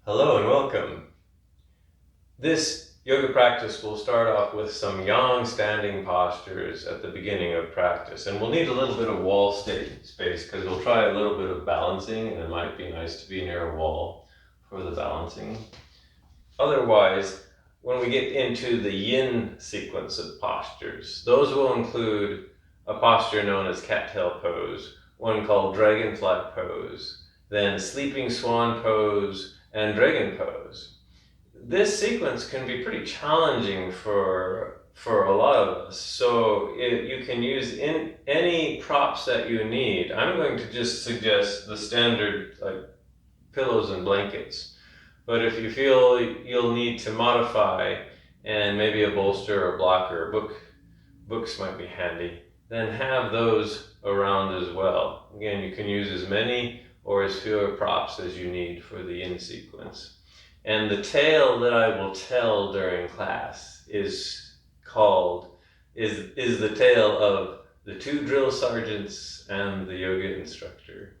Hello and welcome. This yoga practice will start off with some yang standing postures at the beginning of practice, and we'll need a little bit of wall space because we'll try a little bit of balancing, and it might be nice to be near a wall for the balancing. Otherwise, when we get into the yin sequence of postures, those will include a posture known as Cattail Pose, one called Dragonfly Pose, then Sleeping Swan Pose, and Dragon Pose. This sequence can be pretty challenging for a lot of us, so you can use any props that you need. I'm going to just suggest the standard like pillows and blankets, but if you feel you'll need to modify and maybe a bolster or blocker, books might be handy, then have those around as well. Again, you can use as many or as fewer props as you need for the yin sequence. And the tale that I will tell during class is the tale of the two drill sergeants and the yoga instructor.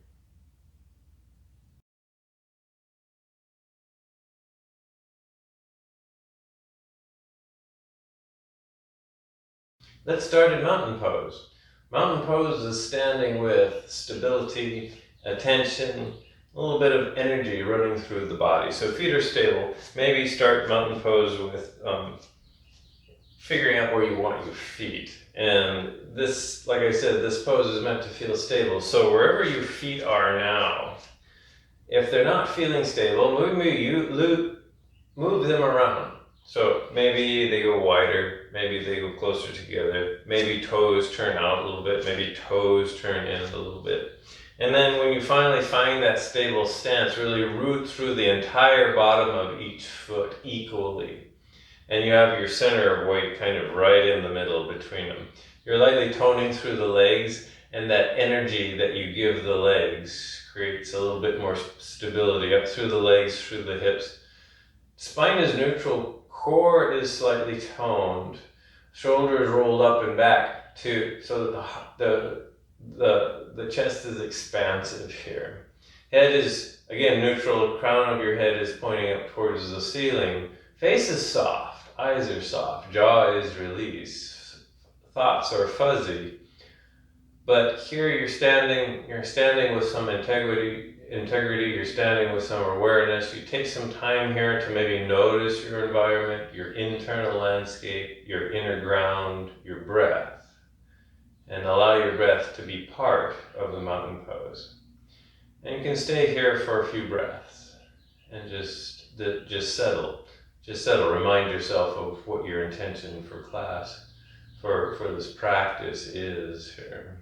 Let's start in mountain pose. Mountain pose is standing with stability, attention, a little bit of energy running through the body. So feet are stable. Maybe start mountain pose with figuring out where you want your feet. And this, like I said, this pose is meant to feel stable. So wherever your feet are now, if they're not feeling stable, move them around. So maybe they go wider, maybe they go closer together, maybe toes turn out a little bit, maybe toes turn in a little bit. And then when you finally find that stable stance, really root through the entire bottom of each foot equally. And you have your center of weight kind of right in the middle between them. You're lightly toning through the legs, and that energy that you give the legs creates a little bit more stability up through the legs, through the hips. Spine is neutral, core is slightly toned, shoulders rolled up and back so that the chest is expansive here. Head is, again, neutral, crown of your head is pointing up towards the ceiling. Face is soft, eyes are soft, jaw is released, thoughts are fuzzy. But here you're standing with some integrity, you're standing with some awareness. You take some time here to maybe notice your environment, your internal landscape, your inner ground, your breath. And allow your breath to be part of the mountain pose. And you can stay here for a few breaths and just settle. Just settle. Remind yourself of what your intention for class, for this practice is here.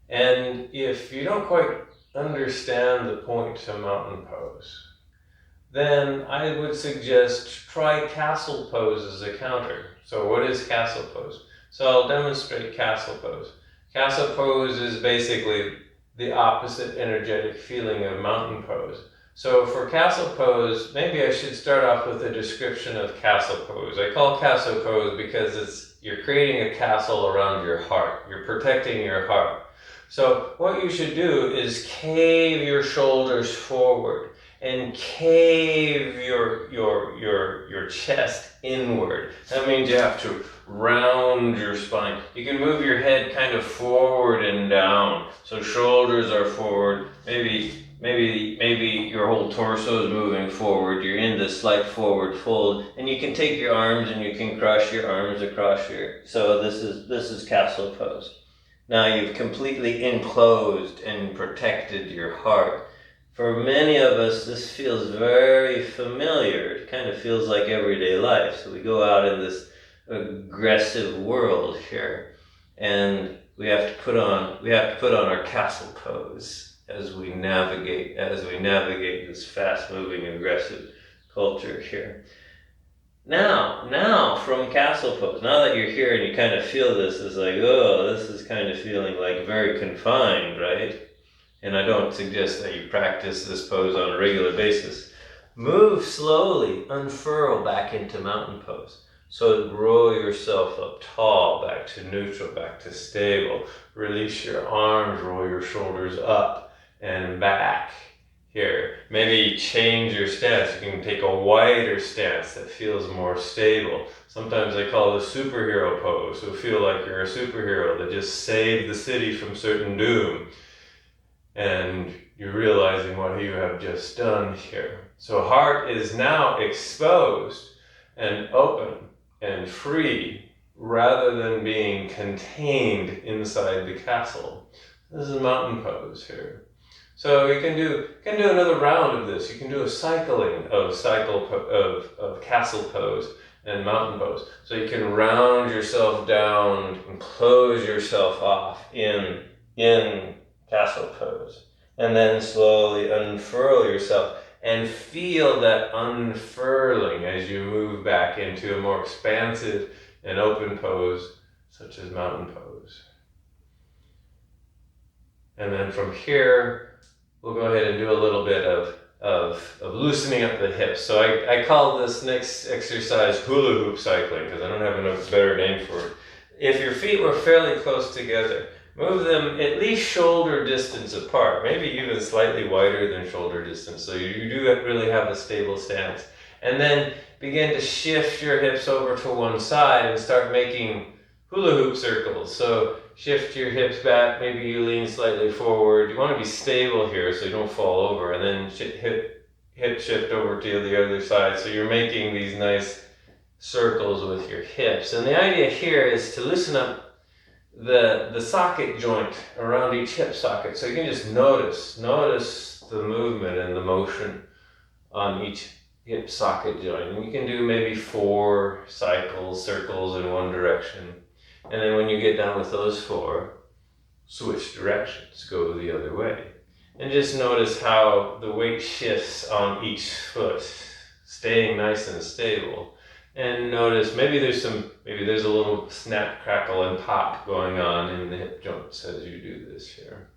And if you don't quite understand the point to mountain pose, then I would suggest try castle pose as a counter. So what is castle pose? So I'll demonstrate castle pose. Castle pose is basically the opposite energetic feeling of mountain pose. So for castle pose, maybe I should start off with a description of castle pose. I call castle pose because you're creating a castle around your heart. You're protecting your heart. So what you should do is cave your shoulders forward and cave your chest inward. That means you have to round your spine. You can move your head kind of forward and down. So shoulders are forward. Maybe your whole torso is moving forward. You're in this slight forward fold, and you can take your arms and you can cross your arms across so this is castle pose. Now you've completely enclosed and protected your heart. For many of us, this feels very familiar. It kind of feels like everyday life. So we go out in this aggressive world here, and we have to put on our castle pose as we navigate this fast-moving, aggressive culture here. Now from castle pose, now that you're here and you kind of feel this, it's like, oh, this is kind of feeling like very confined, right? And I don't suggest that you practice this pose on a regular basis. Move slowly, unfurl back into mountain pose. So roll yourself up tall, back to neutral, back to stable. Release your arms, roll your shoulders up and back here. Maybe change your stance. You can take a wider stance that feels more stable. Sometimes I call it a superhero pose. So feel like you're a superhero that just saved the city from certain doom. And you're realizing what you have just done here. So heart is now exposed and open and free rather than being contained inside the castle. This is a mountain pose here. So you can do another round of this. You can do a cycling of castle pose and mountain pose. So you can round yourself down and close yourself off in castle pose. And then slowly unfurl yourself and feel that unfurling as you move back into a more expansive and open pose, such as mountain pose. And then from here, we'll go ahead and do a little bit of loosening up the hips. So I call this next exercise hula hoop cycling because I don't have a better name for it. If your feet were fairly close together, move them at least shoulder distance apart, maybe even slightly wider than shoulder distance, so you do really have a stable stance. And then begin to shift your hips over to one side and start making hula hoop circles. So shift your hips back, maybe you lean slightly forward. You want to be stable here so you don't fall over, and then hip shift over to the other side. So you're making these nice circles with your hips. And the idea here is to loosen up the socket joint around each hip socket. So you can just notice the movement and the motion on each hip socket joint. And you can do maybe 4 circles in one direction. And then when you get done with those 4, switch directions, go the other way. And just notice how the weight shifts on each foot, staying nice and stable. And notice maybe there's a little snap, crackle, and pop going on in the hip joints as you do this here.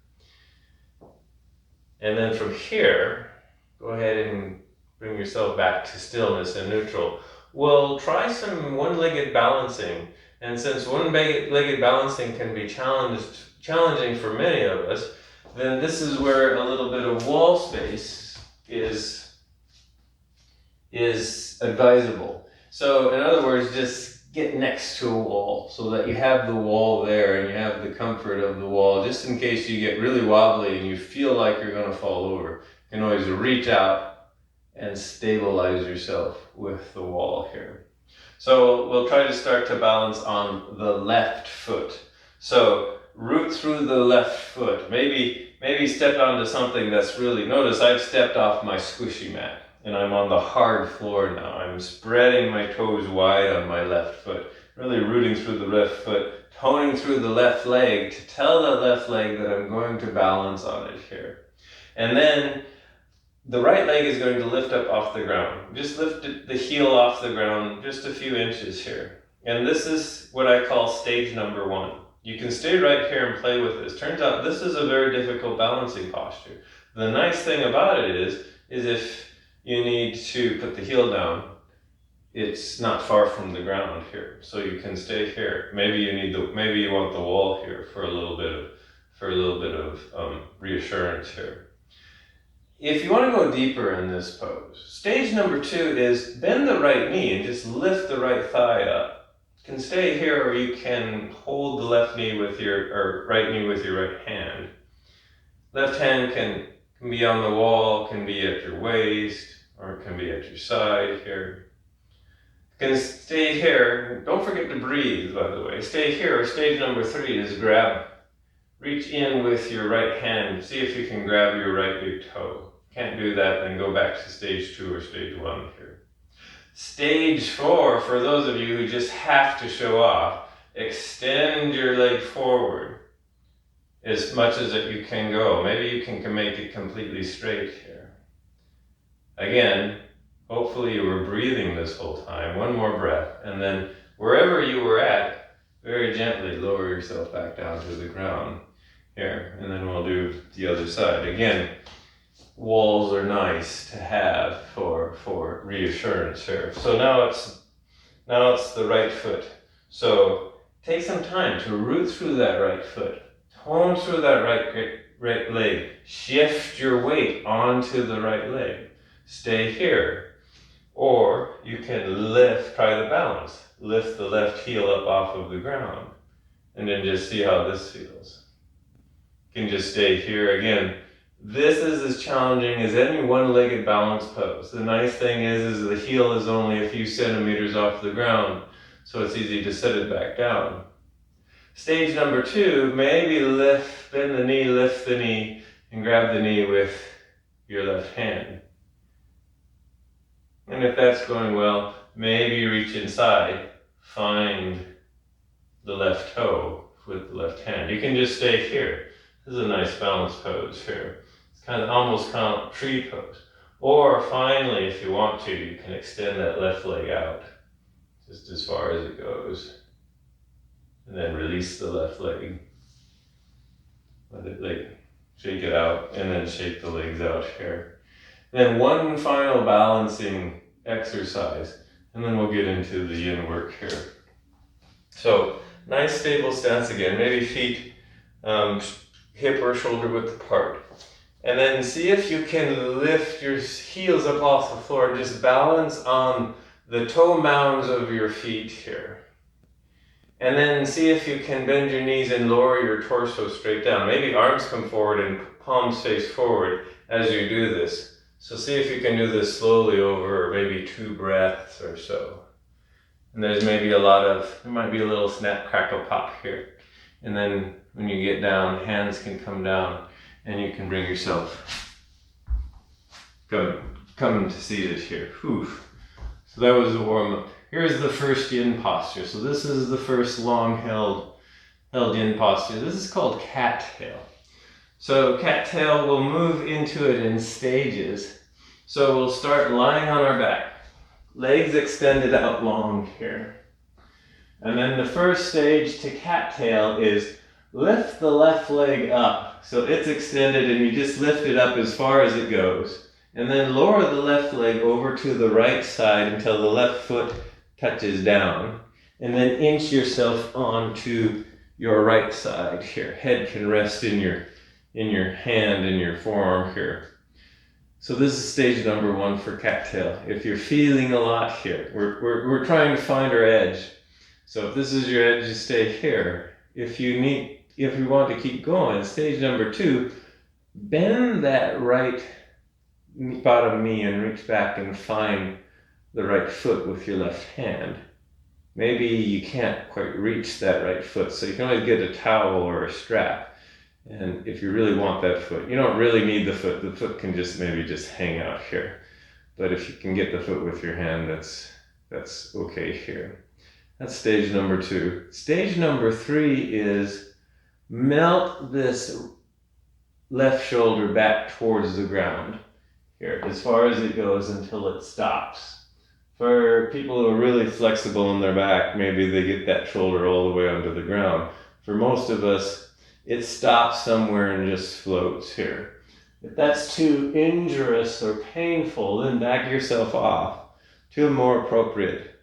And then from here, go ahead and bring yourself back to stillness and neutral. We'll try some one-legged balancing. And since one-legged balancing can be challenging for many of us, then this is where a little bit of wall space is advisable. So in other words, just get next to a wall so that you have the wall there and you have the comfort of the wall, just in case you get really wobbly and you feel like you're going to fall over. You can always reach out and stabilize yourself with the wall here. So we'll try to start to balance on the left foot. So root through the left foot. Maybe step onto something that's really, notice I've stepped off my squishy mat. And I'm on the hard floor now. I'm spreading my toes wide on my left foot, really rooting through the left foot, toning through the left leg to tell the left leg that I'm going to balance on it here. And then the right leg is going to lift up off the ground. Just lift the heel off the ground just a few inches here. And this is what I call stage number 1. You can stay right here and play with this. Turns out this is a very difficult balancing posture. The nice thing about it is if you need to put the heel down, it's not far from the ground here, so you can stay here. Maybe you want the wall here for a little bit of reassurance here. If you want to go deeper in this pose, stage number 2 is bend the right knee and just lift the right thigh up. You can stay here, or you can hold the left knee with your right knee with your right hand. Left hand can be on the wall, can be at your waist, or it can be at your side here. You can stay here. Don't forget to breathe, by the way. Stay here, or stage number 3 is reach in with your right hand. See if you can grab your right big toe. Can't do that, then go back to stage 2 or stage 1 here. Stage 4, for those of you who just have to show off, extend your leg forward as much as you can go. Maybe you can make it completely straight here. Again, hopefully you were breathing this whole time. One more breath, and then wherever you were at, very gently lower yourself back down to the ground here, and then we'll do the other side. Again, walls are nice to have for reassurance here. So now it's the right foot. So take some time to root through that right foot, tone through that right leg. Shift your weight onto the right leg. Stay here. Or you can try the balance. Lift the left heel up off of the ground. And then just see how this feels. You can just stay here again. This is as challenging as any one-legged balance pose. The nice thing is the heel is only a few centimeters off the ground, so it's easy to set it back down. Stage number 2, maybe bend the knee, lift the knee, and grab the knee with your left hand. And if that's going well, maybe reach inside, find the left toe with the left hand. You can just stay here. This is a nice balance pose here. It's almost kind of tree pose. Or finally, if you want to, you can extend that left leg out just as far as it goes. And then release the left leg. Let it shake it out and then shake the legs out here. Then one final balancing exercise, and then we'll get into the yin work here. So, nice stable stance again, maybe feet hip or shoulder width apart. And then see if you can lift your heels up off the floor and just balance on the toe mounds of your feet here. And then see if you can bend your knees and lower your torso straight down. Maybe arms come forward and palms face forward as you do this. So see if you can do this slowly over maybe 2 breaths or so. And there's maybe there might be a little snap, crackle, pop here. And then when you get down, hands can come down and you can bring yourself come to seated here. Whew. So that was the warm-up. Here's the first yin posture. So this is the first long held yin posture. This is called cattail. So cattail, we'll move into it in stages. So we'll start lying on our back. Legs extended out long here. And then the first stage to cattail is lift the left leg up. So it's extended and you just lift it up as far as it goes. And then lower the left leg over to the right side until the left foot touches down. And then inch yourself onto your right side here. Head can rest in your hand, in your forearm here. So this is stage number 1 for cattail. If you're feeling a lot here, we're trying to find our edge. So if this is your edge, you stay here. If you want to keep going, stage number 2, bend that right bottom knee and reach back and find the right foot with your left hand. Maybe you can't quite reach that right foot, so you can always get a towel or a strap. And if you really want that foot, you don't really need the foot can maybe just hang out here. But if you can get the foot with your hand, that's okay here. That's stage number 2. Stage number 3 is melt this left shoulder back towards the ground here, as far as it goes until it stops. For people who are really flexible in their back, maybe they get that shoulder all the way onto the ground. For most of us, it stops somewhere and just floats here. If that's too injurious or painful, then back yourself off to a more appropriate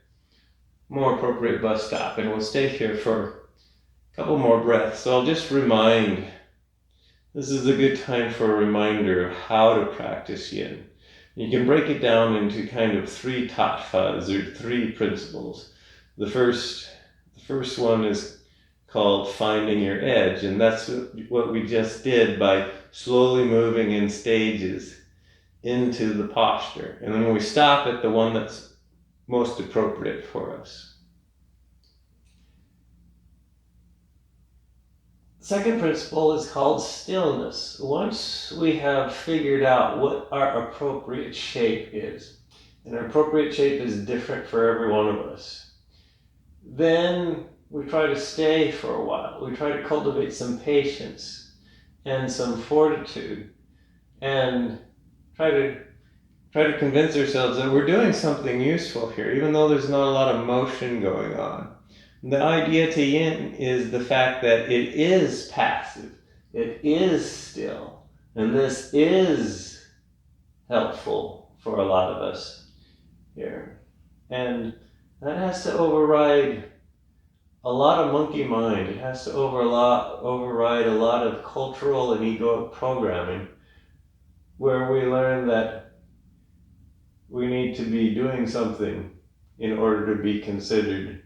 bus stop. And we'll stay here for a couple more breaths. So I'll just this is a good time for a reminder of how to practice yin. You can break it down into kind of 3 tattvas, or 3 principles. The first one is called finding your edge, and that's what we just did by slowly moving in stages into the posture. And then we stop at the one that's most appropriate for us. The second principle is called stillness. Once we have figured out what our appropriate shape is, and our appropriate shape is different for every one of us, then we try to stay for a while. We try to cultivate some patience and some fortitude and try to convince ourselves that we're doing something useful here, even though there's not a lot of motion going on. The idea to yin is the fact that it is passive, it is still, and this is helpful for a lot of us here. And that has to override a lot of monkey mind. It has to override a lot of cultural and egoic programming, where we learn that we need to be doing something in order to be considered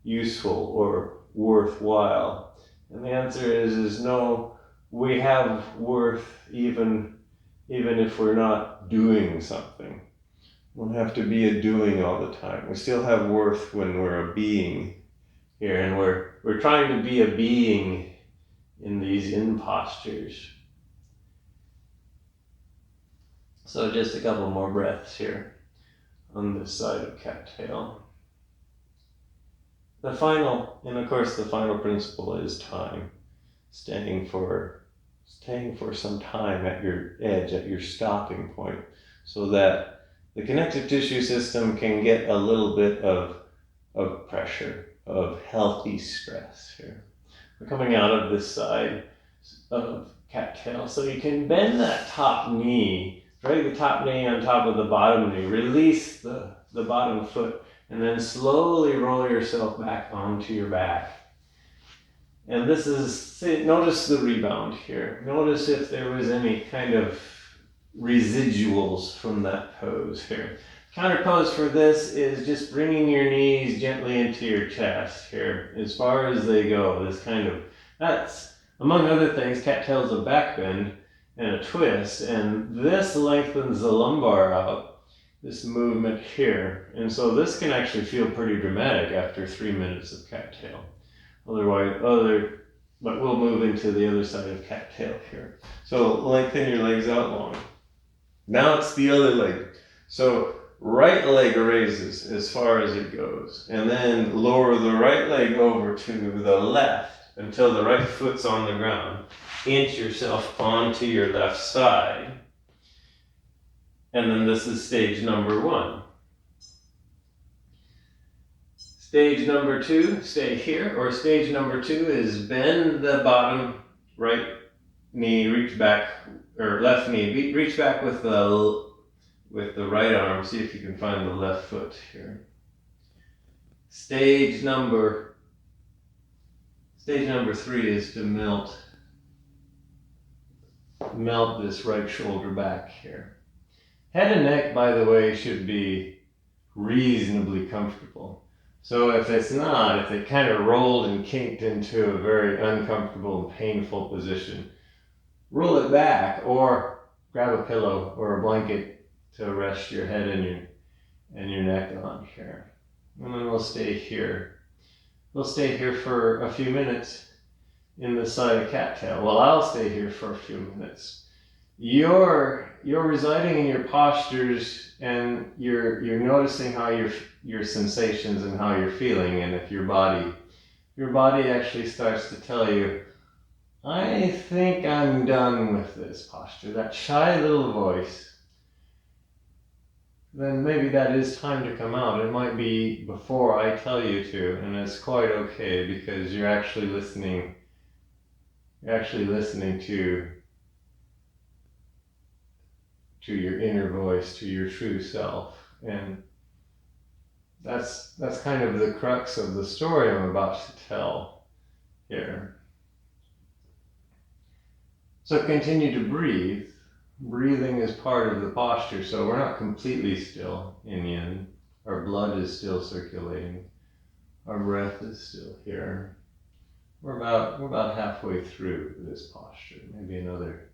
useful or worthwhile. And the answer is no, we have worth even if we're not doing something. We don't have to be a doing all the time. We still have worth when we're a being here, and we're trying to be a being in these impostures. So just a couple more breaths here on this side of cattail. The final principle is time. Staying for some time at your edge, at your stopping point, so that the connective tissue system can get a little bit of pressure, of healthy stress here. We're coming out of this side of cattail, so you can bend that top knee, drag the top knee on top of the bottom knee, release the bottom foot, and then slowly roll yourself back onto your back. And this is, notice the rebound here. Notice if there was any kind of residuals from that pose here. Counter pose for this is just bringing your knees gently into your chest here, as far as they go. That's, among other things, cattail's a back bend and a twist, and this lengthens the lumbar out, this movement here. And so this can actually feel pretty dramatic after 3 minutes of cattail. But we'll move into the other side of cattail here. So lengthen your legs out long. Now it's the other leg. So right leg raises as far as it goes, and then lower the right leg over to the left until the right foot's on the ground. Inch yourself onto your left side. And then this is stage number 1. Stage number 2, stay here, or stage number 2 is bend the bottom right knee, reach back, or left knee, reach back with the right arm. See if you can find the left foot here. Stage number 3 is to melt this right shoulder back here. Head and neck, by the way, should be reasonably comfortable. So if it kind of rolled and kinked into a very uncomfortable and painful position, roll it back or grab a pillow or a blanket to rest your head and your neck on here. And then we'll stay here. We'll stay here for a few minutes in the side of cattail. Well, I'll stay here for a few minutes. You're residing in your postures, and you're noticing how your sensations and how you're feeling, and if your body actually starts to tell you, I think I'm done with this posture, that shy little voice, then maybe that is time to come out. It might be before I tell you to, and it's quite okay, because you're actually listening to your inner voice, to your true self. And that's kind of the crux of the story I'm about to tell here. So continue to breathe. Breathing is part of the posture, so we're not completely still in yin. Our blood is still circulating. Our breath is still here. We're about halfway through this posture. Maybe another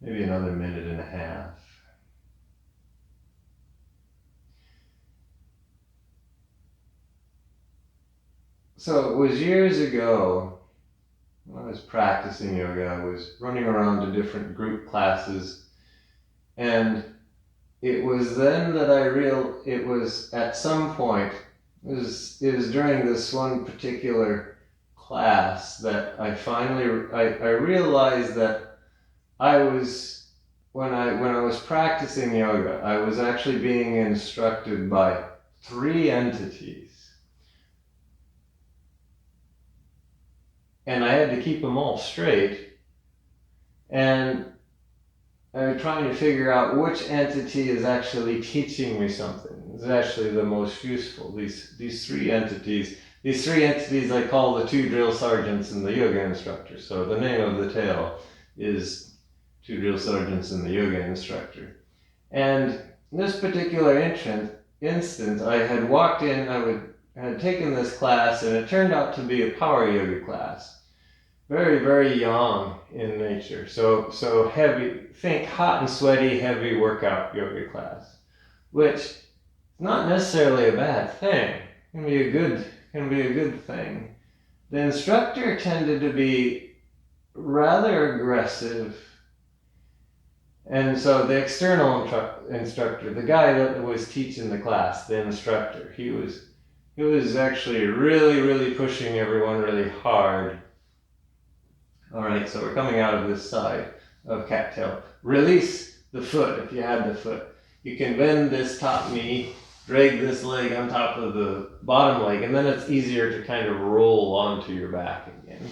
minute and a half. So it was years ago, when I was practicing yoga, I was running around to different group classes, and it was then that it was at some point, it was during this one particular class that I finally, I realized that when I was practicing yoga, I was actually being instructed by 3 entities. And I had to keep them all straight. And I'm trying to figure out which entity is actually teaching me something. It's actually the most useful. These 3 entities, these three entities I call the two drill sergeants and the yoga instructor. So the name of the tale is two drill sergeants and the yoga instructor. And in this particular instance, I had walked in, had taken this class, and it turned out to be a power yoga class. Very, very young in nature. So heavy, think hot and sweaty, heavy workout yoga class, which is not necessarily a bad thing. Can be a good thing. The instructor tended to be rather aggressive, and so the external instructor, the guy that was teaching the class, the instructor, he was actually really, really pushing everyone really hard. All right, so we're coming out of this side of cattail. Release the foot if you had the foot. You can bend this top knee, drag this leg on top of the bottom leg, and then it's easier to kind of roll onto your back again.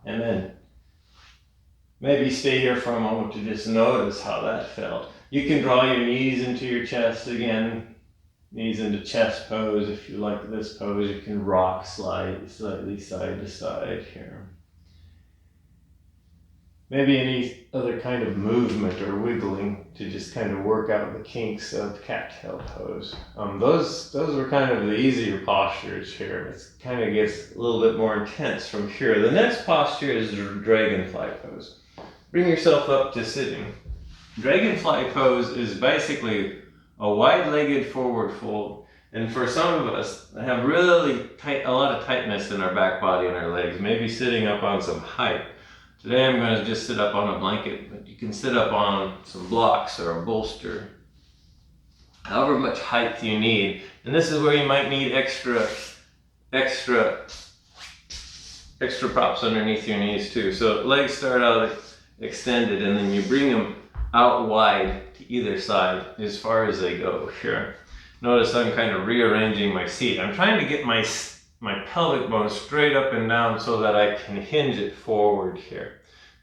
And then maybe stay here for a moment to just notice how that felt. You can draw your knees into your chest again, knees into chest pose. If you like this pose, you can rock slightly side to side here. Maybe any other kind of movement or wiggling to just kind of work out the kinks of Cattail Pose. Those were kind of the easier postures here. It kind of gets a little bit more intense from here. The next posture is Dragonfly Pose. Bring yourself up to sitting. Dragonfly Pose is basically a wide-legged forward fold. And for some of us that have really a lot of tightness in our back body and our legs, maybe sitting up on some height. Today I'm going to just sit up on a blanket, but you can sit up on some blocks or a bolster, however much height you need. And this is where you might need extra props underneath your knees too. So legs start out extended, and then you bring them out wide to either side as far as they go here. Notice I'm kind of rearranging my seat. I'm trying to get my pelvic bone straight up and down so that I can hinge it forward here.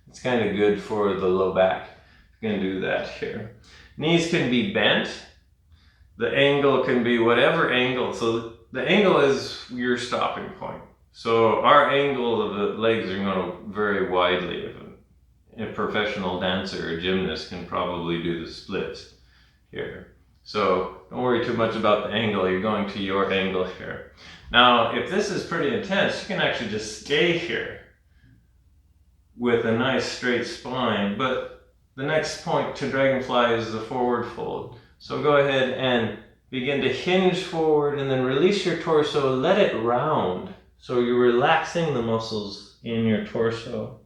It's kind of good for the low back. You can do that here. Knees can be bent. The angle can be whatever angle. So the angle is your stopping point. So our angle of the legs are going to vary widely. A professional dancer or gymnast can probably do the splits here. So don't worry too much about the angle. You're going to your angle here. Now, if this is pretty intense, you can actually just stay here with a nice straight spine. But the next point to Dragonfly is the forward fold. So go ahead and begin to hinge forward and then release your torso. Let it round. So you're relaxing the muscles in your torso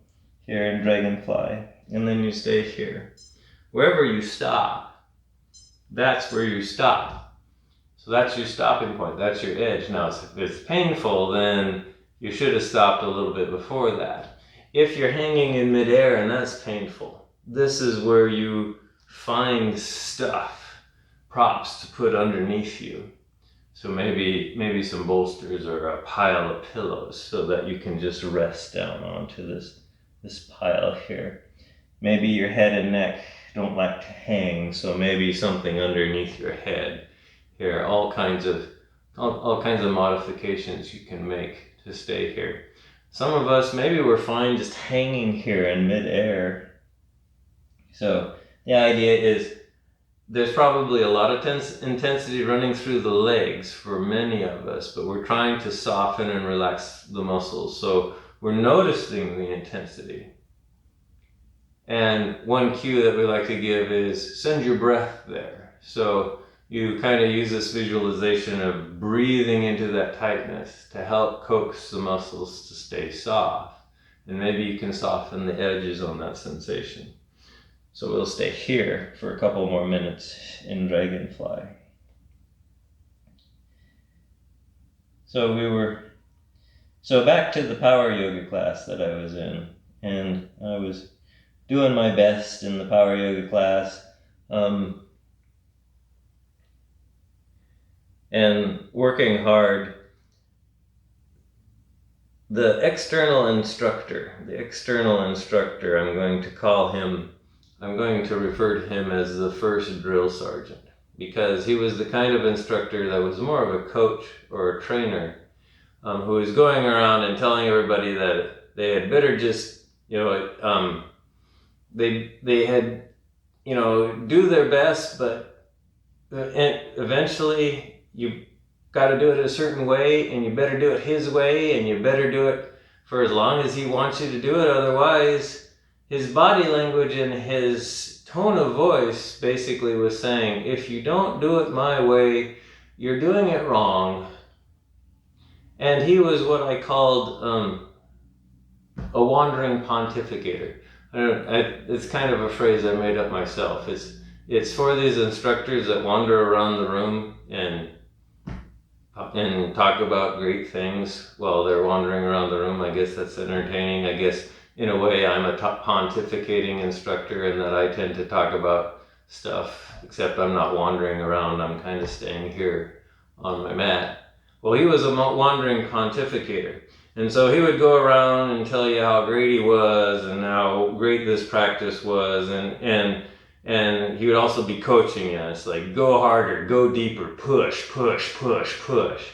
here in Dragonfly. And then you stay here. Wherever you stop, that's where you stop. So that's your stopping point, that's your edge. Now, if it's painful, then you should have stopped a little bit before that. If you're hanging in midair and that's painful, this is where you find stuff, props to put underneath you. So maybe some bolsters or a pile of pillows so that you can just rest down onto this pile here. Maybe your head and neck don't like to hang, so maybe something underneath your head. Here, all kinds of modifications you can make to stay here. Some of us, maybe we're fine just hanging here in midair. So the idea is there's probably a lot of intensity running through the legs for many of us, but we're trying to soften and relax the muscles. So we're noticing the intensity. And one cue that we like to give is send your breath there. So you kind of use this visualization of breathing into that tightness to help coax the muscles to stay soft. And maybe you can soften the edges on that sensation. So we'll stay here for a couple more minutes in Dragonfly. So back to the power yoga class that I was in. And I was doing my best in the power yoga class. And working hard. The external instructor, I'm going to refer to him as the first drill sergeant, because he was the kind of instructor that was more of a coach or a trainer, who was going around and telling everybody that they had better just, they had, do their best, but eventually you got to do it a certain way, and you better do it his way, and you better do it for as long as he wants you to do it. Otherwise, his body language and his tone of voice basically was saying, if you don't do it my way, you're doing it wrong. And he was what I called a wandering pontificator. It's kind of a phrase I made up myself. It's for these instructors that wander around the room and talk about great things while they're wandering around the room. I guess that's entertaining. I guess in a way I'm a pontificating instructor in that I tend to talk about stuff, except I'm not wandering around. I'm kind of staying here on my mat. Well, he was a wandering pontificator. And so he would go around and tell you how great he was and how great this practice was. And he would also be coaching us, like, go harder, go deeper, push, push, push, push.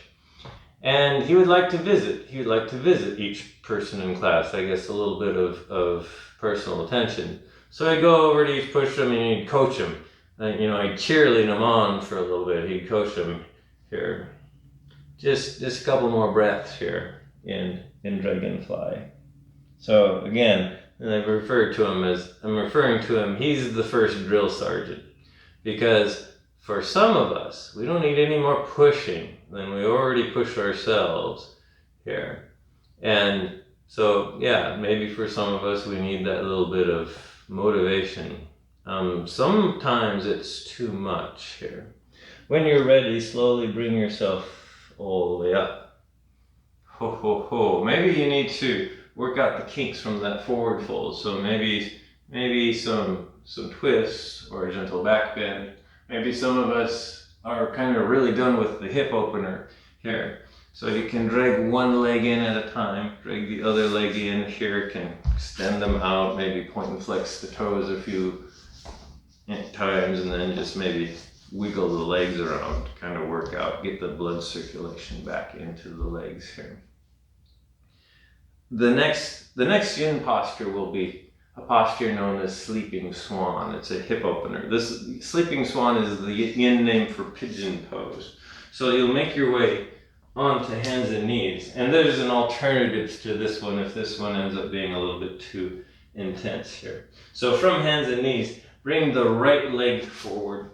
And he would like to visit. He would like to visit each person in class, I guess a little bit of personal attention. So I'd go over to each person and he'd coach him. I'd cheerlead him on for a little bit. He'd coach him here. Just a couple more breaths here in Dragonfly. So again, and I'm referring to him, he's the first drill sergeant. Because for some of us, we don't need any more pushing than we already push ourselves here. And so, yeah, maybe for some of us, we need that little bit of motivation. Sometimes it's too much here. When you're ready, slowly bring yourself all the way up. Ho, ho, ho. Maybe you need to work out the kinks from that forward fold. So maybe some twists or a gentle back bend. Maybe some of us are kind of really done with the hip opener here. So you can drag one leg in at a time, drag the other leg in here, can extend them out, maybe point and flex the toes a few times, and then just maybe wiggle the legs around, kind of work out, get the blood circulation back into the legs here. The next yin posture will be a posture known as sleeping swan. It's a hip opener. This sleeping swan is the yin name for pigeon pose. So you'll make your way onto hands and knees. And there's an alternative to this one if this one ends up being a little bit too intense here. So from hands and knees, bring the right leg forward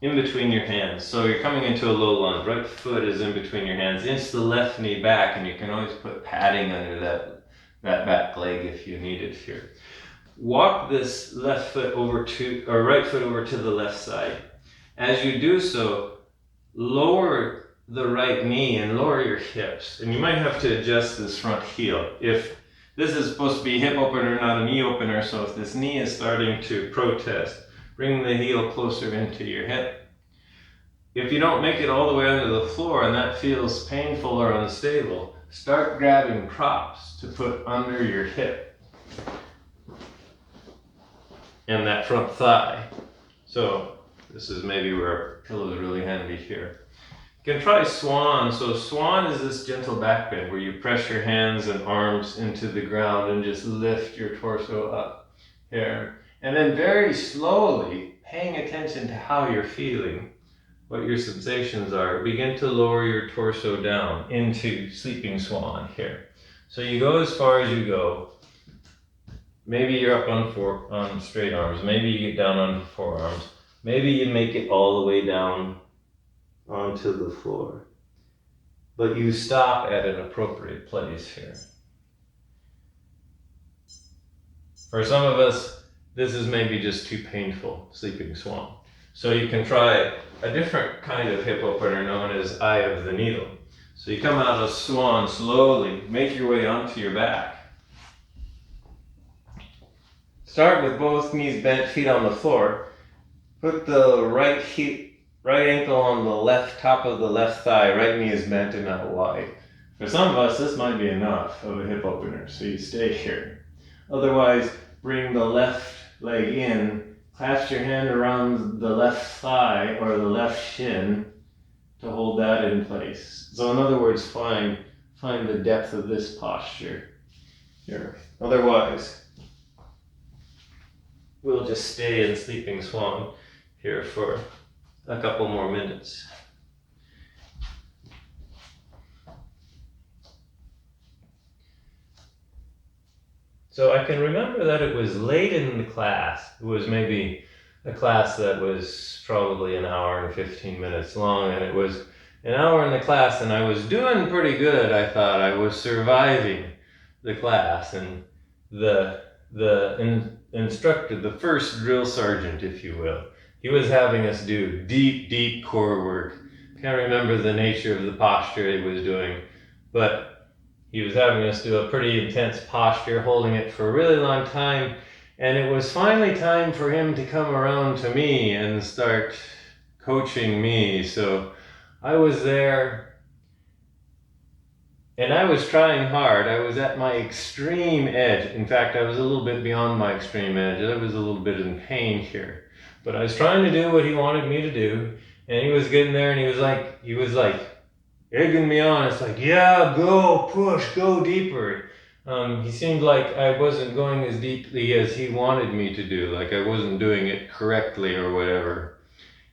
in between your hands. So you're coming into a low lunge. Right foot is in between your hands. Inch the left knee back, and you can always put padding under that back leg if you need it here. Walk this right foot over to the left side. As you do so, lower the right knee and lower your hips. And you might have to adjust this front heel. If this is supposed to be hip opener, not a knee opener, so if this knee is starting to protest, bring the heel closer into your hip. If you don't make it all the way under the floor and that feels painful or unstable, start grabbing props to put under your hip and that front thigh. So this is maybe where a pillow is really handy here. You can try swan. So swan is this gentle back bend where you press your hands and arms into the ground and just lift your torso up here. And then very slowly, paying attention to how you're feeling, what your sensations are, begin to lower your torso down into sleeping swan here. So you go as far as you go. Maybe you're up on straight arms. Maybe you get down on forearms. Maybe you make it all the way down onto the floor. But you stop at an appropriate place here. For some of us, this is maybe just too painful, sleeping swan. So you can try a different kind of hip opener known as eye of the needle. So you come out of swan slowly, make your way onto your back. Start with both knees bent, feet on the floor. Put the right ankle on the left top of the left thigh. Right knee is bent and out wide. For some of us, this might be enough of a hip opener, so you stay here. Otherwise, bring the left leg in, clasp your hand around the left thigh or the left shin to hold that in place. So in other words, find find the depth of this posture here. Otherwise, we'll just stay in Sleeping Swan here for a couple more minutes. So I can remember that it was late in the class. It was maybe a class that was probably an hour and 15 minutes long, and it was an hour in the class, and I was doing pretty good. I thought I was surviving the class, and the instructor, the first drill sergeant, if you will, he was having us do deep core work. Can't remember the nature of the posture he was doing, but he was having us do a pretty intense posture, holding it for a really long time, and it was finally time for him to come around to me and start coaching me. So I was there, and I was trying hard. I was at my extreme edge. In fact, I was a little bit beyond my extreme edge. I was a little bit in pain here. But I was trying to do what he wanted me to do, and he was getting there, and he was like egging me on. It's like, yeah, go, push, go deeper. He seemed like I wasn't going as deeply as he wanted me to do, like I wasn't doing it correctly or whatever.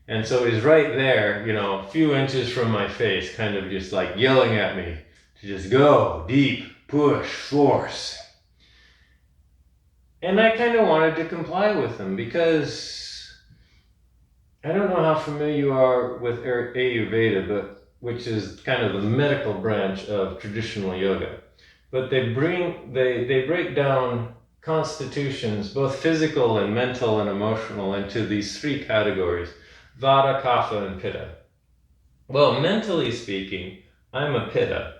And so he's right there, a few inches from my face, kind of just like yelling at me to just go, deep, push, force. And I kind of wanted to comply with him because I don't know how familiar you are with Ayurveda, which is kind of the medical branch of traditional yoga. But they break down constitutions, both physical and mental and emotional, into these three categories: Vata, Kapha, and Pitta. Well, mentally speaking, I'm a Pitta.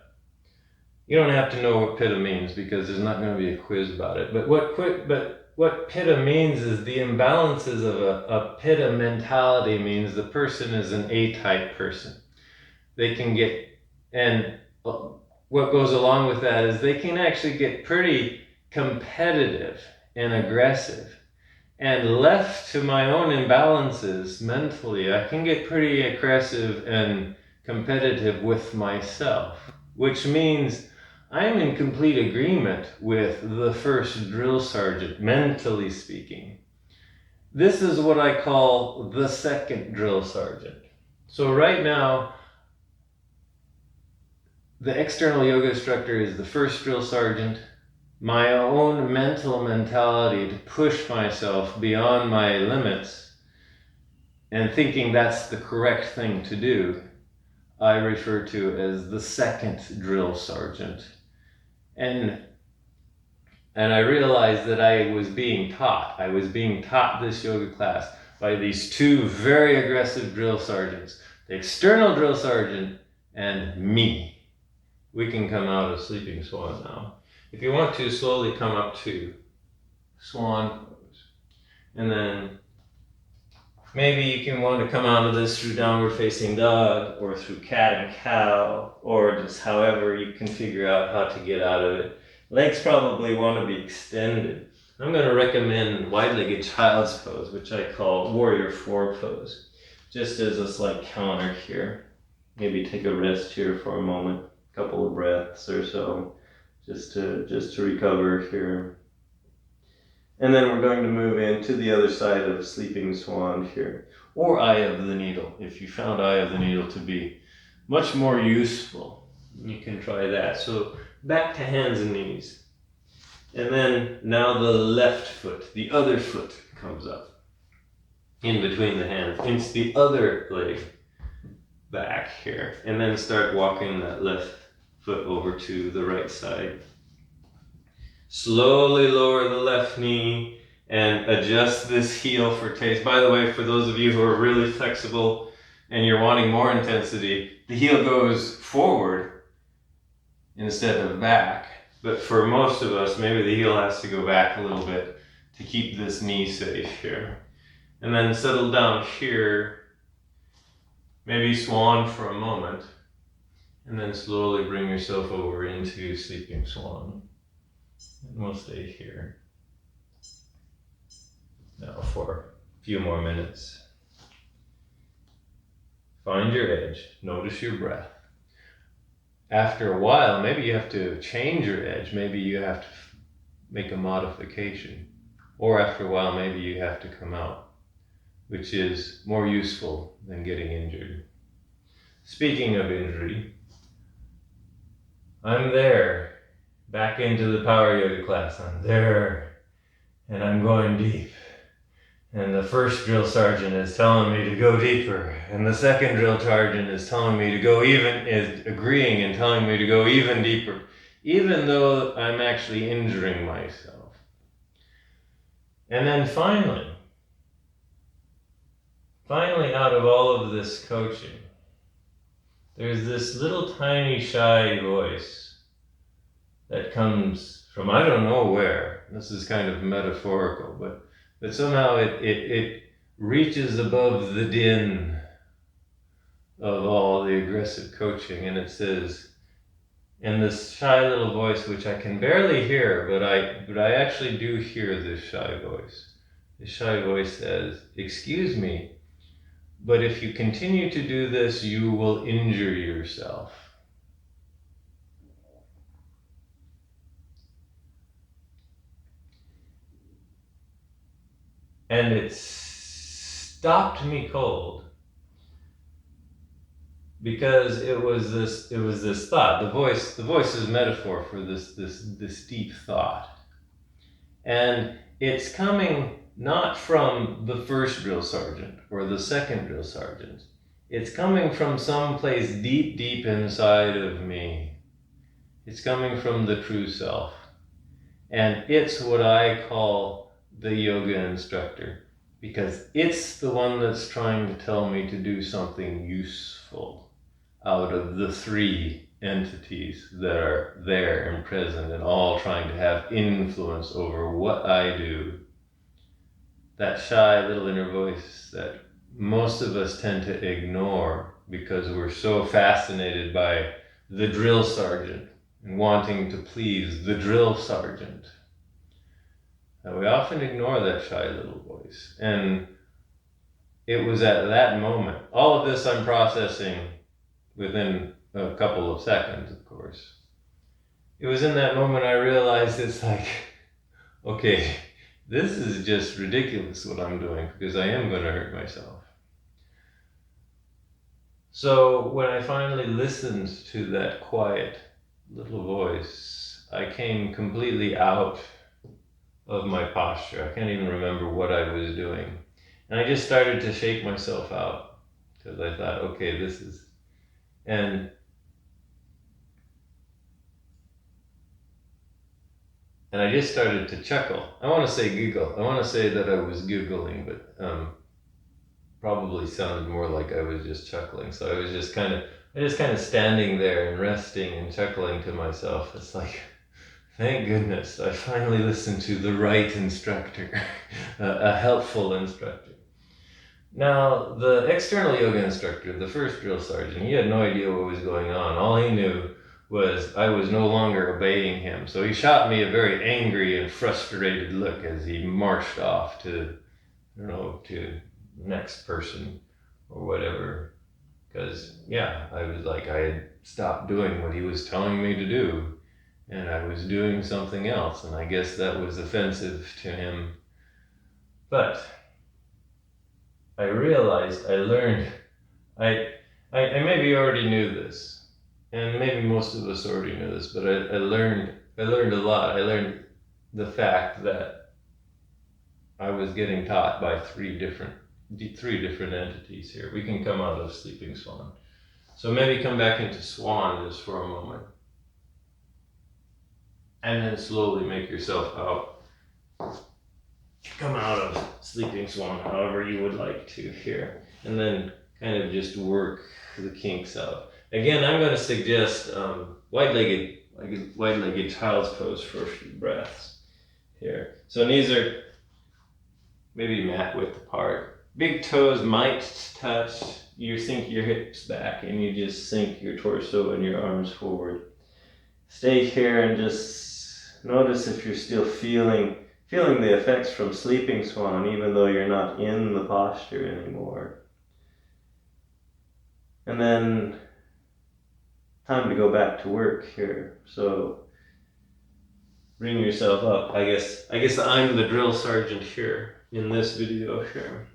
You don't have to know what Pitta means because there's not going to be a quiz about it. But what Pitta means is the imbalances of a Pitta mentality means the person is an A-type person. They can get, and what goes along with that is they can actually get pretty competitive and aggressive. And left to my own imbalances mentally, I can get pretty aggressive and competitive with myself, which means I'm in complete agreement with the first drill sergeant, mentally speaking. This is what I call the second drill sergeant. So right now, the external yoga instructor is the first drill sergeant. My own mental mentality to push myself beyond my limits and thinking that's the correct thing to do, I refer to as the second drill sergeant. And I realized that I was being taught this yoga class by these two very aggressive drill sergeants, the external drill sergeant and me. We can come out of Sleeping Swan now. If you want to, slowly come up to Swan Pose. And then maybe you can want to come out of this through Downward Facing Dog or through Cat and Cow, or just however you can figure out how to get out of it. Legs probably want to be extended. I'm going to recommend Wide-Legged Child's Pose, which I call Warrior 4 Pose, just as a slight counter here. Maybe take a rest here for a moment. Couple of breaths or so, just to recover here. And then we're going to move into the other side of Sleeping Swan here, or Eye of the Needle. If you found Eye of the Needle to be much more useful, you can try that. So back to hands and knees. And then now the left foot, the other foot comes up in between the hands. It's the other leg back here. And then start walking that left foot over to the right side. Slowly lower the left knee and adjust this heel for taste. By the way, for those of you who are really flexible and you're wanting more intensity, the heel goes forward instead of back. But for most of us, maybe the heel has to go back a little bit to keep this knee safe here. And then settle down here, maybe swan for a moment. And then slowly bring yourself over into Sleeping Swan. And we'll stay here now for a few more minutes. Find your edge. Notice your breath. after a while, maybe you have to change your edge. Maybe you have to make a modification. Or after a while, maybe you have to come out, which is more useful than getting injured. Speaking of injury, I'm there, back into the power yoga class. I'm there, and I'm going deep. And the first drill sergeant is telling me to go deeper, and the second drill sergeant is telling me to go is agreeing and telling me to go even deeper, even though I'm actually injuring myself. And then finally out of all of this coaching, there's this little tiny shy voice that comes from I don't know where. This is kind of metaphorical, but somehow it reaches above the din of all the aggressive coaching, and it says, in this shy little voice, which I can barely hear, but I actually do hear this shy voice. The shy voice says, "Excuse me, but if you continue to do this, you will injure yourself." And it stopped me cold, because it was this thought. The voice is metaphor for this deep thought, and it's coming not from the first drill sergeant or the second drill sergeant. It's coming from someplace deep inside of me. It's coming from the true self, and it's what I call the yoga instructor, because it's the one that's trying to tell me to do something useful out of the three entities that are there and present and all trying to have influence over what I do. That shy little inner voice that most of us tend to ignore because we're so fascinated by the drill sergeant and wanting to please the drill sergeant. And we often ignore that shy little voice. And it was at that moment, all of this I'm processing within a couple of seconds, of course. It was in that moment I realized it's like, okay, this is just ridiculous what I'm doing, because I am going to hurt myself. So when I finally listened to that quiet little voice, I came completely out of my posture. I can't even remember what I was doing. And I just started to shake myself out, because I thought, okay, this is... And I just started to chuckle. I want to say giggle. I want to say that I was giggling, but probably sounded more like I was just chuckling. So I was just kind of standing there and resting and chuckling to myself. It's like, thank goodness I finally listened to the right instructor, a helpful instructor. Now, the external yoga instructor, the first drill sergeant, he had no idea what was going on. All he knew was I was no longer obeying him. So he shot me a very angry and frustrated look as he marched off to next person or whatever. Because, yeah, I was like, I had stopped doing what he was telling me to do, and I was doing something else, and I guess that was offensive to him. But I realized, I learned, I maybe already knew this, and maybe most of us already knew this, but I learned a lot. I learned the fact that I was getting taught by three different entities here. We can come out of Sleeping Swan. So maybe come back into Swan just for a moment. And then slowly make yourself out. Come out of Sleeping Swan however you would like to here. And then kind of just work the kinks out. Again, I'm going to suggest wide-legged child's pose for a few breaths here. So knees are maybe mat width apart. Big toes might touch. You sink your hips back and you just sink your torso and your arms forward. Stay here and just notice if you're still feeling the effects from Sleeping Swan, even though you're not in the posture anymore. And then time to go back to work here. So bring yourself up. I guess I'm the drill sergeant here in this video here.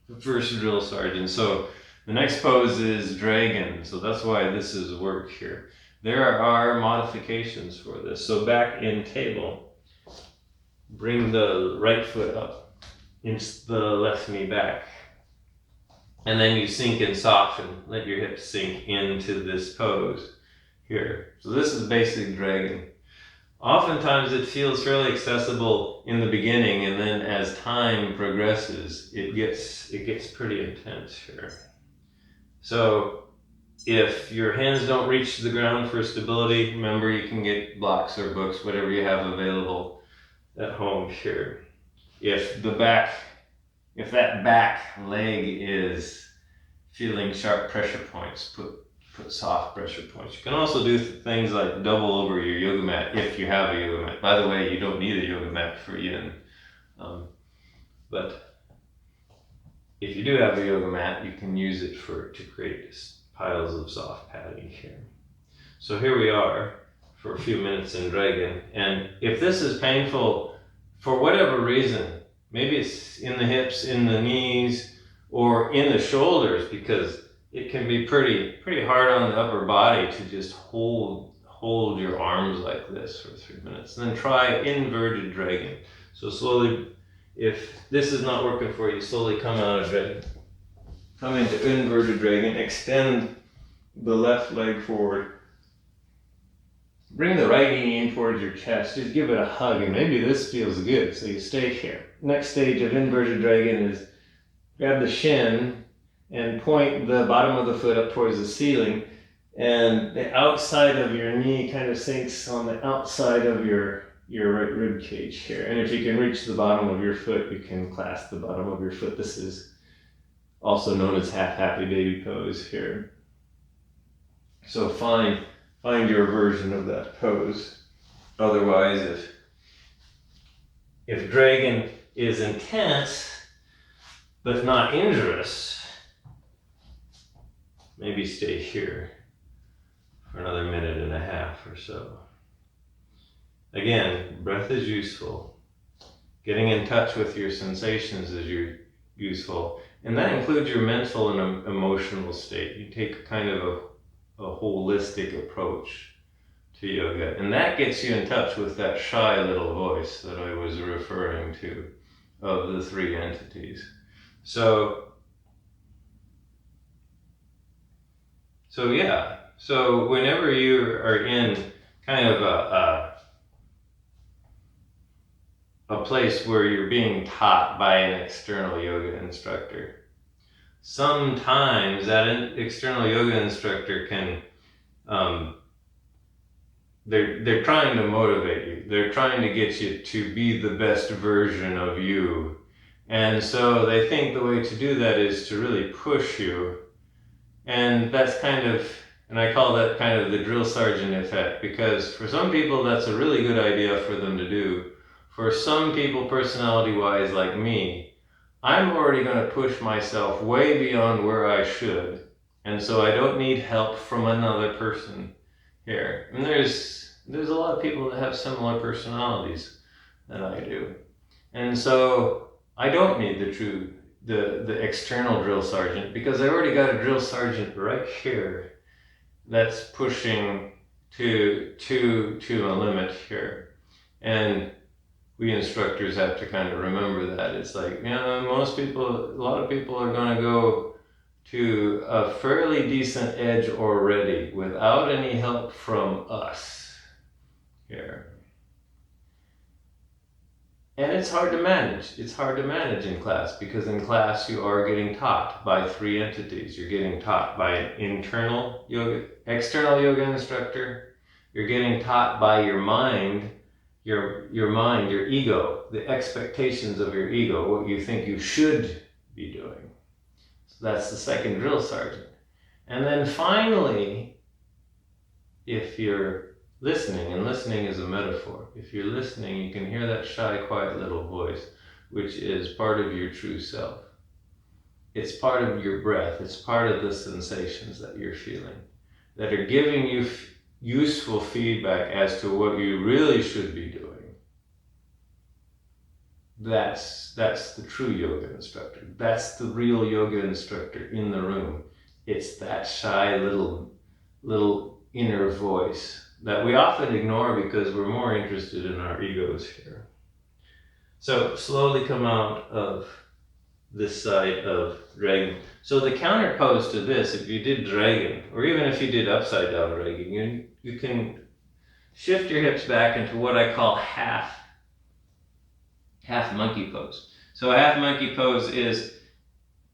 The first drill sergeant. So the next pose is dragon. So that's why this is work here. There are modifications for this. So back in table, bring the right foot up, inch the left knee back. And then you sink and soften. Let your hips sink into this pose here. So this is basic dragon. Oftentimes it feels fairly accessible in the beginning, and then as time progresses, it gets pretty intense here. So if your hands don't reach the ground for stability, remember you can get blocks or books, whatever you have available at home here. If that back leg is feeling sharp pressure points, put soft pressure points. You can also do things like double over your yoga mat if you have a yoga mat. By the way, you don't need a yoga mat for yin. But if you do have a yoga mat, you can use it to create piles of soft padding here. So here we are for a few minutes in dragon. And if this is painful for whatever reason, maybe it's in the hips, in the knees, or in the shoulders, because it can be pretty hard on the upper body to just hold your arms like this for 3 minutes. And then try inverted dragon. So slowly, if this is not working for you, slowly come out of dragon. Come into inverted dragon, extend the left leg forward. Bring the right knee in towards your chest, just give it a hug, and maybe this feels good, so you stay here. Next stage of inverted dragon is grab the shin and point the bottom of the foot up towards the ceiling, and the outside of your knee kind of sinks on the outside of your right rib cage here. And if you can reach the bottom of your foot, you can clasp the bottom of your foot. This is also known as half happy baby pose here. So find your version of that pose. Otherwise, if dragon is intense but not injurious, maybe stay here for another minute and a half or so. Again, breath is useful. Getting in touch with your sensations is useful. And that includes your mental and emotional state. You take kind of a holistic approach to yoga. And that gets you in touch with that shy little voice that I was referring to of the three entities. So yeah. So whenever you are in kind of a place where you're being taught by an external yoga instructor, sometimes that external yoga instructor can, they're trying to motivate you. They're trying to get you to be the best version of you. And so they think the way to do that is to really push you. And that's and I call that kind of the drill sergeant effect, because for some people that's a really good idea for them to do. For some people, personality-wise, like me, I'm already going to push myself way beyond where I should. And so I don't need help from another person here. And there's a lot of people that have similar personalities than I do. And so I don't need the external drill sergeant, because I already got a drill sergeant right here that's pushing to a limit here. And we instructors have to kind of remember that. It's like, a lot of people are going to go to a fairly decent edge already without any help from us here. And it's hard to manage. It's hard to manage in class, because in class you are getting taught by three entities. You're getting taught by an external yoga instructor. You're getting taught by your mind, your ego, the expectations of your ego, what you think you should be doing. So that's the second drill sergeant. And then finally, if you're listening, and listening is a metaphor. If you're listening, you can hear that shy, quiet little voice, which is part of your true self. It's part of your breath. It's part of the sensations that you're feeling. that are giving you useful feedback as to what you really should be doing. That's the true yoga instructor. That's the real yoga instructor in the room. It's that shy little inner voice that we often ignore because we're more interested in our egos here. So slowly come out of this side of dragon. So the counter pose to this, if you did dragon, or even if you did upside down dragon, you can shift your hips back into what I call half monkey pose. So a half monkey pose is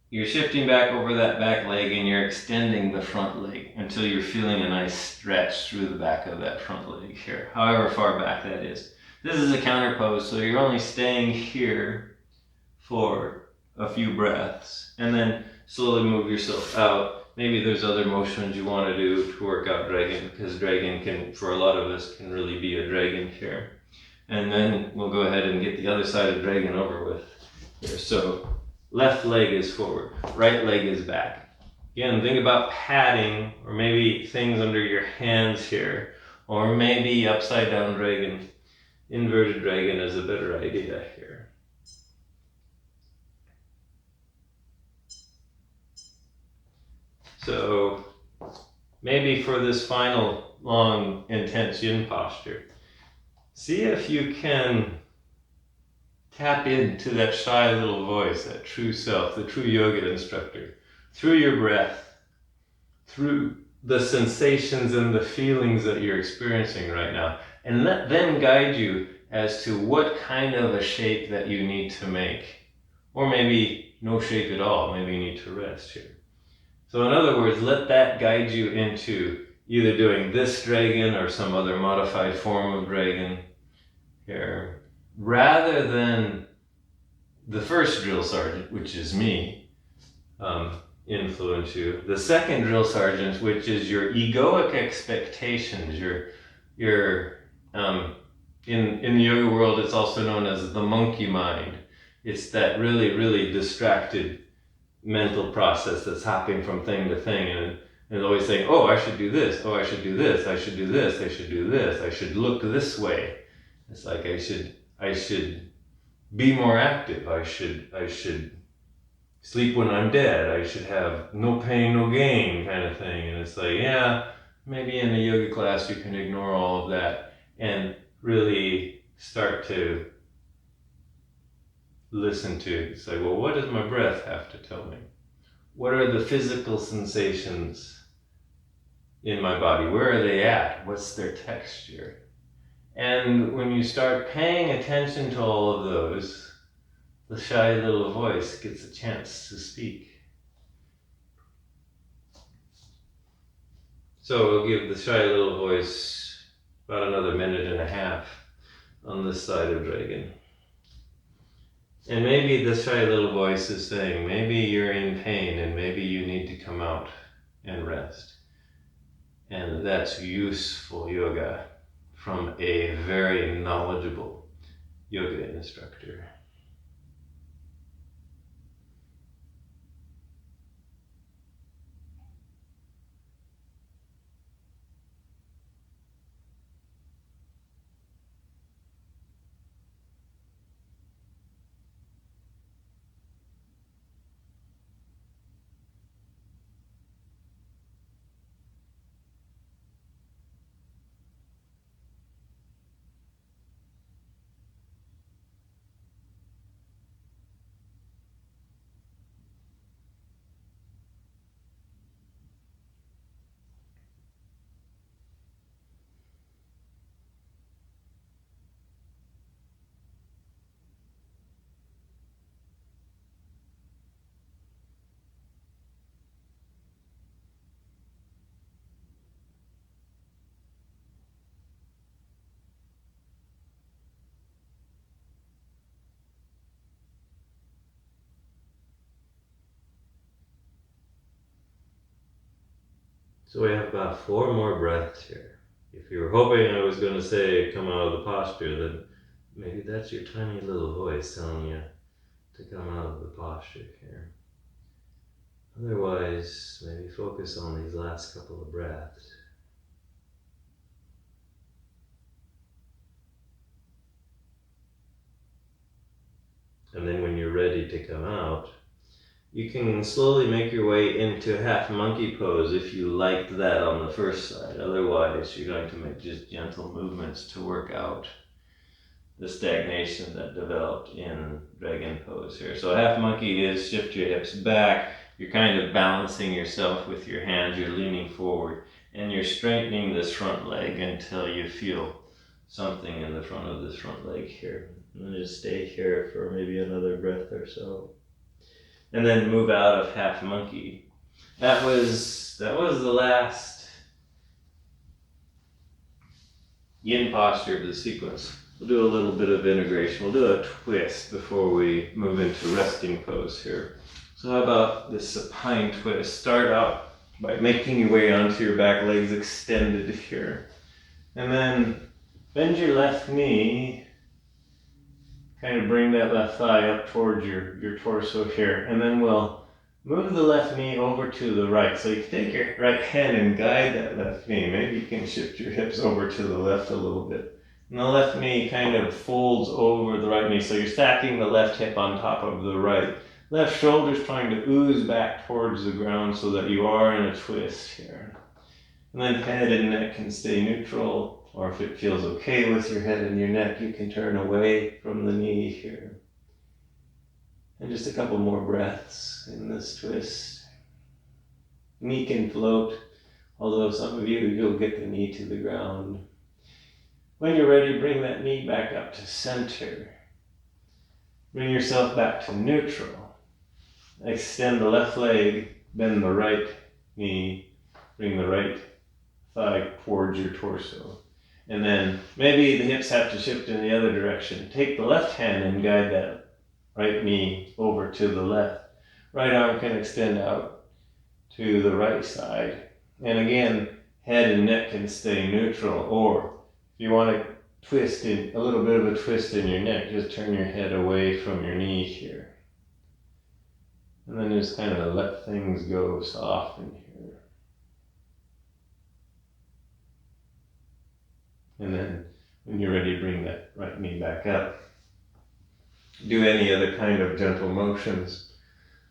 you're shifting back over that back leg and you're extending the front leg until you're feeling a nice stretch through the back of that front leg here, however far back that is. This is a counter pose, so you're only staying here for a few breaths and then slowly move yourself out. Maybe there's other motions you want to do to work out dragon, because dragon can, for a lot of us, can really be a dragon here. And then we'll go ahead and get the other side of dragon over with here. So left leg is forward, right leg is back. Again, think about padding, or maybe things under your hands here, or maybe upside down dragon, inverted dragon is a better idea here. So maybe for this final long, intense yin posture, see if you can tap into that shy little voice, that true self, the true yoga instructor, through your breath, through the sensations and the feelings that you're experiencing right now, and let them guide you as to what kind of a shape that you need to make. Or maybe no shape at all, maybe you need to rest here. So in other words, let that guide you into either doing this dragon or some other modified form of dragon here, rather than the first drill sergeant, which is me, influence you. The second drill sergeant, which is your egoic expectations, your in the yoga world, it's also known as the monkey mind. It's that really distracted mental process that's hopping from thing to thing and always saying, oh, I should do this, oh, I should do this, I should do this, I should do this, I should look this way. It's like I should be more active, I should sleep when I'm dead, I should have no pain, no gain kind of thing. And it's like, yeah, maybe in a yoga class you can ignore all of that and really start to listen to, say, well, what does my breath have to tell me? What are the physical sensations in my body? Where are they at? What's their texture? And when you start paying attention to all of those, the shy little voice gets a chance to speak. So we'll give the shy little voice about another minute and a half on this side of dragon. And maybe the shy little voice is saying, maybe you're in pain and maybe you need to come out and rest. And that's useful yoga from a very knowledgeable yoga instructor. So we have about 4 more breaths here. If you were hoping I was going to say come out of the posture, then maybe that's your tiny little voice telling you to come out of the posture here. Otherwise, maybe focus on these last couple of breaths. And then when you're ready to come out, you can slowly make your way into half monkey pose if you liked that on the first side. Otherwise, you're going to make just gentle movements to work out the stagnation that developed in dragon pose here. So half monkey is shift your hips back. You're kind of balancing yourself with your hands. You're leaning forward and you're straightening this front leg until you feel something in the front of this front leg here. And just stay here for maybe another breath or so. And then move out of half monkey. That was the last yin posture of the sequence. We'll do a little bit of integration. We'll do a twist before we move into resting pose here. So how about this supine twist? Start out by making your way onto your back legs extended here. And then bend your left knee. Kind of bring that left thigh up towards your torso here. And then we'll move the left knee over to the right. So you can take your right hand and guide that left knee. Maybe you can shift your hips over to the left a little bit. And the left knee kind of folds over the right knee. So you're stacking the left hip on top of the right. Left shoulder's trying to ooze back towards the ground so that you are in a twist here. And then head and neck can stay neutral. Or if it feels okay with your head and your neck, you can turn away from the knee here. And just a couple more breaths in this twist. Knee can float, although some of you'll get the knee to the ground. When you're ready, bring that knee back up to center. Bring yourself back to neutral. Extend the left leg, bend the right knee, bring the right thigh towards your torso. And then maybe the hips have to shift in the other direction. Take the left hand and guide that right knee over to the left. Right arm can extend out to the right side. And again, head and neck can stay neutral. Or if you want to twist in, a little bit of a twist in your neck, just turn your head away from your knee here. And then just kind of let things go, soften here. And then when you're ready, bring that right knee back up. Do any other kind of gentle motions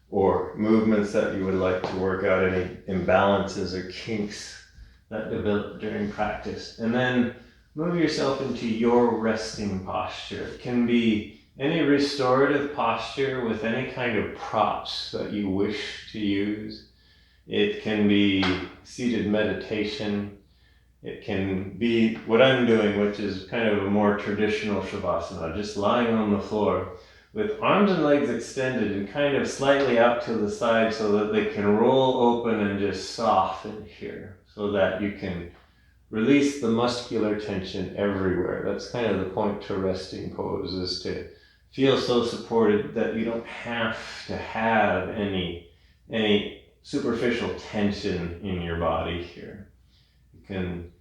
or movements that you would like to work out, any imbalances or kinks that develop during practice. And then move yourself into your resting posture. It can be any restorative posture with any kind of props that you wish to use. It can be seated meditation. It can be what I'm doing, which is kind of a more traditional shavasana, just lying on the floor with arms and legs extended and kind of slightly out to the side so that they can roll open and just soften here so that you can release the muscular tension everywhere. That's kind of the point to resting pose, is to feel so supported that you don't have to have any superficial tension in your body here. You can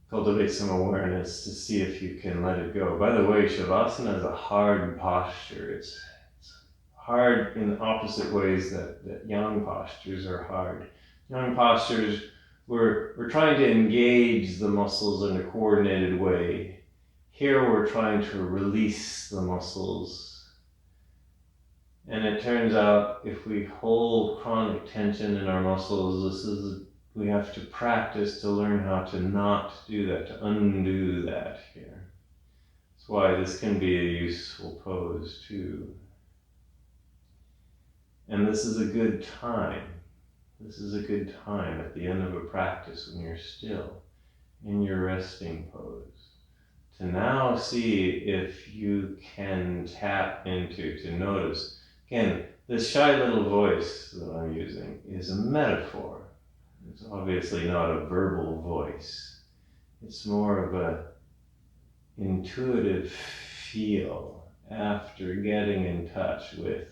cultivate some awareness to see if you can let it go. By the way, Shavasana is a hard posture. It's hard in the opposite ways that yang postures are hard. Yang postures, we're trying to engage the muscles in a coordinated way. Here we're trying to release the muscles. And it turns out if we hold chronic tension in our muscles, we have to practice to learn how to not do that, to undo that here. That's why this can be a useful pose too. And this is a good time. This is a good time at the end of a practice when you're still in your resting pose to now see if you can tap into, to notice. Again, this shy little voice that I'm using is a metaphor. It's obviously not a verbal voice. It's more of a intuitive feel after getting in touch with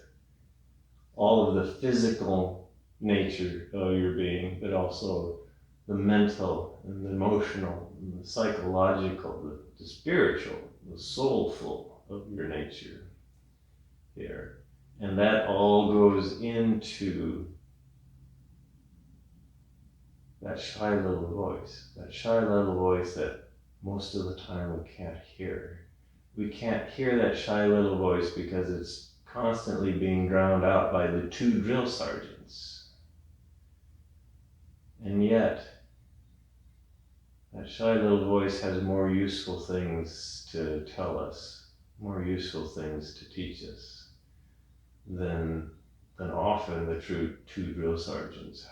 all of the physical nature of your being, but also the mental and the emotional and the psychological, the spiritual, the soulful of your nature here. And that all goes into that shy little voice that most of the time we can't hear. We can't hear that shy little voice because it's constantly being drowned out by the 2 drill sergeants. And yet, that shy little voice has more useful things to tell us, more useful things to teach us than often the true 2 drill sergeants.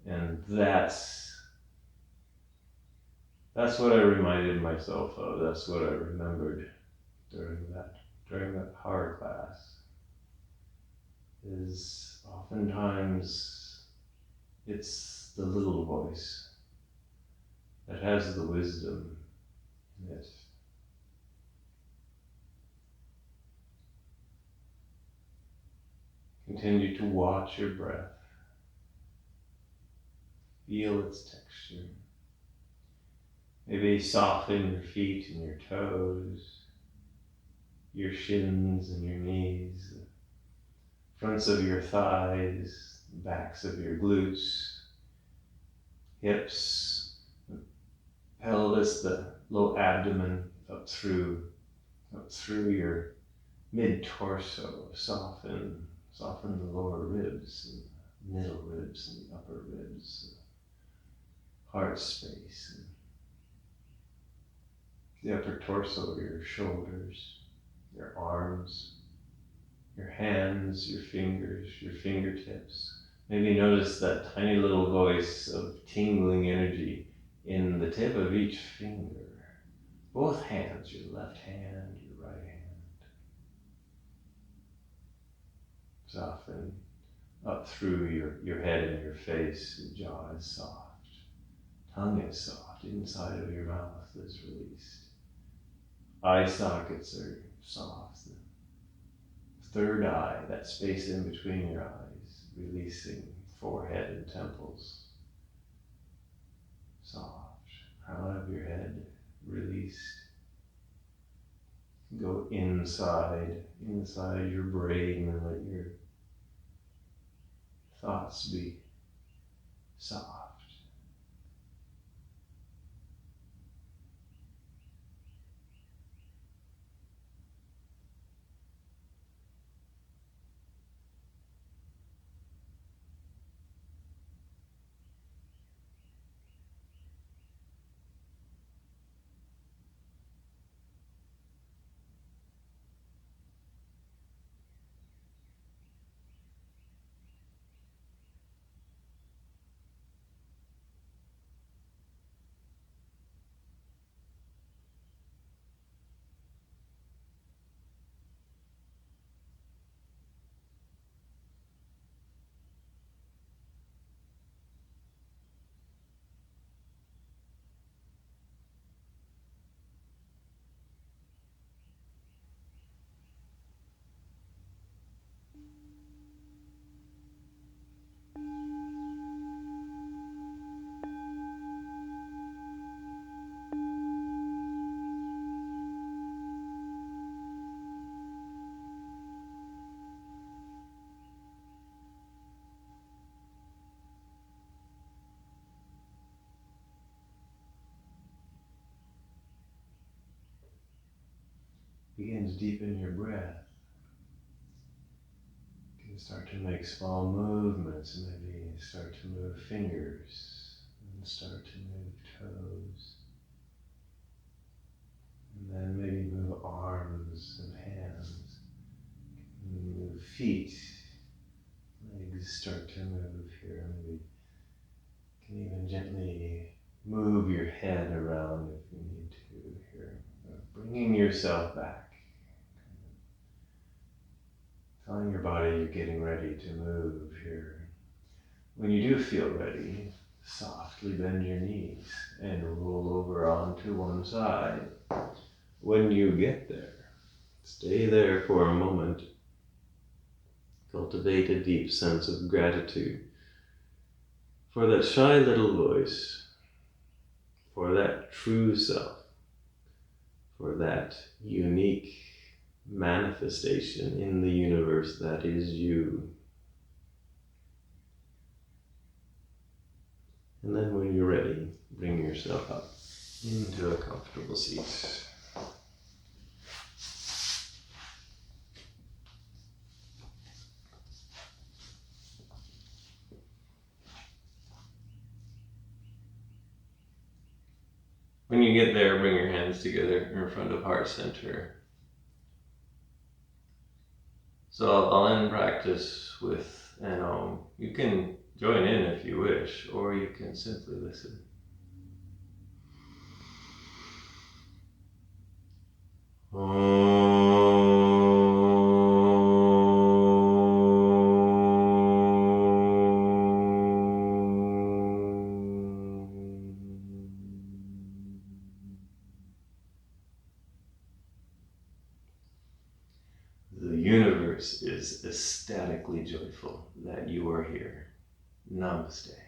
And that's what I reminded myself of. That's what I remembered during that power class. Is oftentimes it's the little voice that has the wisdom in it. Continue to watch your breath. Feel its texture. Maybe soften your feet and your toes, your shins and your knees, the fronts of your thighs, the backs of your glutes, hips, the pelvis, the low abdomen up through your mid-torso. Soften the lower ribs and the middle ribs and the upper ribs, heart space, and the upper torso, your shoulders, your arms, your hands, your fingers, your fingertips. Maybe notice that tiny little voice of tingling energy in the tip of each finger. Both hands, your left hand, your right hand. Soften up through your head and your face. Your jaw is soft. Tongue is soft. Inside of your mouth is released. Eye sockets are soft. The third eye, that space in between your eyes, releasing forehead and temples. Soft. Crown of your head released. Go inside your brain and let your thoughts be soft. Begin to deepen your breath. You can start to make small movements, maybe start to move fingers, and start to move toes. And then maybe move arms and hands. Move feet. Legs start to move here. Maybe you can even gently move your head around if you need to here. Bringing yourself back. Telling your body you're getting ready to move here. When you do feel ready, softly bend your knees and roll over onto one side. When you get there, stay there for a moment. Cultivate a deep sense of gratitude for that shy little voice, for that true self, for that unique manifestation in the universe that is you. And then when you're ready, bring yourself up into a comfortable seat. When you get there, bring your hands together in front of heart center. So I'll end practice with an Om. You can join in if you wish, or you can simply listen. The universe is ecstatically joyful that you are here. Namaste.